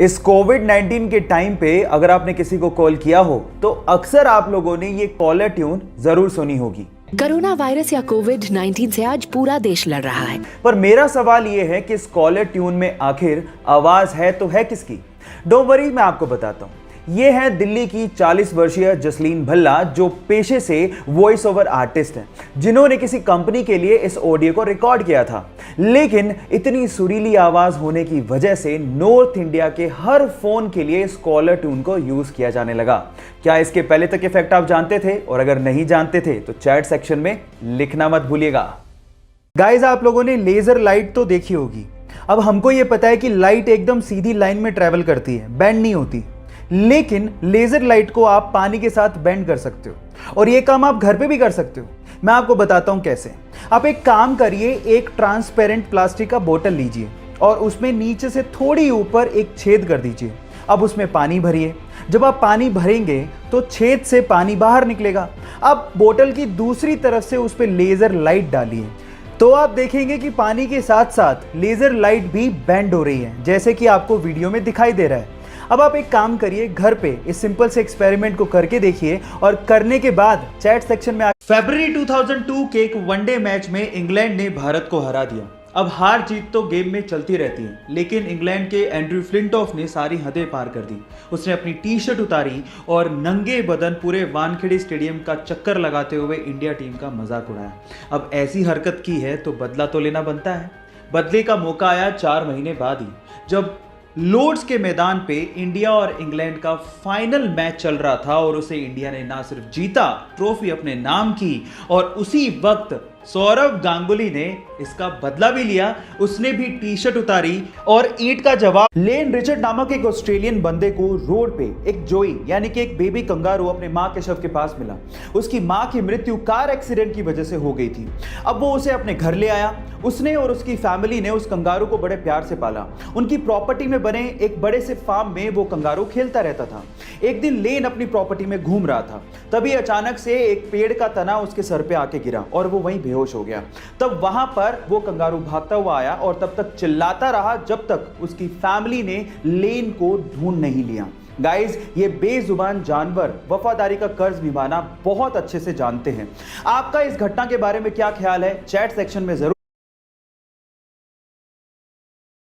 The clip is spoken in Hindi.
इस कोविड-19 के टाइम पे अगर आपने किसी को कॉल किया हो तो अक्सर आप लोगों ने ये कॉलर ट्यून जरूर सुनी होगी। कोरोना वायरस या कोविड-19 से आज पूरा देश लड़ रहा है। पर मेरा सवाल ये है कि इस कॉलर ट्यून में आखिर आवाज है तो है किसकी? डोंट वरी, मैं आपको बताता हूँ। ये है दिल्ली की 40 वर्षीय जसलीन भल्ला, जो पेशे से वॉइस ओवर आर्टिस्ट हैं, जिन्होंने किसी कंपनी के लिए इस ऑडियो को रिकॉर्ड किया था। लेकिन इतनी सुरीली आवाज होने की वजह से नॉर्थ इंडिया के हर फोन के लिए इस कॉलर ट्यून को यूज किया जाने लगा। क्या इसके पहले तक इफेक्ट आप जानते थे? और अगर नहीं जानते थे तो चैट सेक्शन में लिखना मत भूलिएगा। गाइस, आप लोगों ने लेजर लाइट तो देखी होगी। अब हमको यह पता है कि लाइट एकदम सीधी लाइन में ट्रेवल करती है, बेंड नहीं होती। लेकिन लेजर लाइट को आप पानी के साथ बेंड कर सकते हो और यह काम आप घर पे भी कर सकते हो। मैं आपको बताता हूं कैसे। आप एक काम करिए, एक ट्रांसपेरेंट प्लास्टिक का बोतल लीजिए और उसमें नीचे से थोड़ी ऊपर एक छेद कर दीजिए। अब उसमें पानी भरिए। जब आप पानी भरेंगे तो छेद से पानी बाहर निकलेगा। अब बोतल की दूसरी तरफ से उस पर लेजर लाइट डालिए तो आप देखेंगे कि पानी के साथ साथ लेजर लाइट भी बेंड हो रही है, जैसे कि आपको वीडियो में दिखाई दे रहा है। अब आप एक काम करिए, घर पे इस सिंपल से एक्सपेरिमेंट को करके देखिए और करने के बाद चैट सेक्शन में फरवरी 2002 के एक वनडे मैच में इंग्लैंड ने भारत को हरा दिया। अब हार जीत तो गेम में चलती रहती है, लेकिन इंग्लैंड के एंड्रयू फ्लिंटॉफ ने सारी हदें पार कर दी। उसने अपनी टी शर्ट उतारी और नंगे बदन पूरे वानखेड़े स्टेडियम का चक्कर लगाते हुए इंडिया टीम का मजाक उड़ाया। अब ऐसी हरकत की है तो बदला तो लेना बनता है। बदले का मौका आया 4 महीने बाद ही, जब लॉर्ड्स के मैदान पे इंडिया और इंग्लैंड का फाइनल मैच चल रहा था और उसे इंडिया ने ना सिर्फ जीता, ट्रॉफी अपने नाम की, और उसी वक्त सौरव गांगुली ने इसका बदला भी लिया। उसने भी टी शर्ट उतारी और ईंट का जवाब। लेन रिचर्ड नामक एक ऑस्ट्रेलियन बंदे को रोड पे एक जोई यानी कि एक बेबी कंगारू अपने मां के शव के पास मिला। उसकी मां की मृत्यु कार एक्सीडेंट की वजह से हो गई थी। अब वो उसे अपने घर ले आया। उसने और उसकी फैमिली ने उस कंगारू को बड़े प्यार से पाला। उनकी प्रॉपर्टी में बने एक बड़े से फार्म में वो कंगारू खेलता रहता था। एक दिन लेन अपनी प्रॉपर्टी में घूम रहा था, तभी अचानक से एक पेड़ का तना उसके सर पे आके गिरा और वो वहीं बेहोश हो गया। तब वहां पर वो कंगारू भागता हुआ आया और तब तक चिल्लाता रहा जब तक उसकी फैमिली ने लेन को ढूंढ नहीं लिया। गाइस, ये बेजुबान जानवर वफादारी का कर्ज निभाना बहुत अच्छे से जानते हैं। आपका इस घटना के बारे में क्या ख्याल है? चैट सेक्शन में जरूर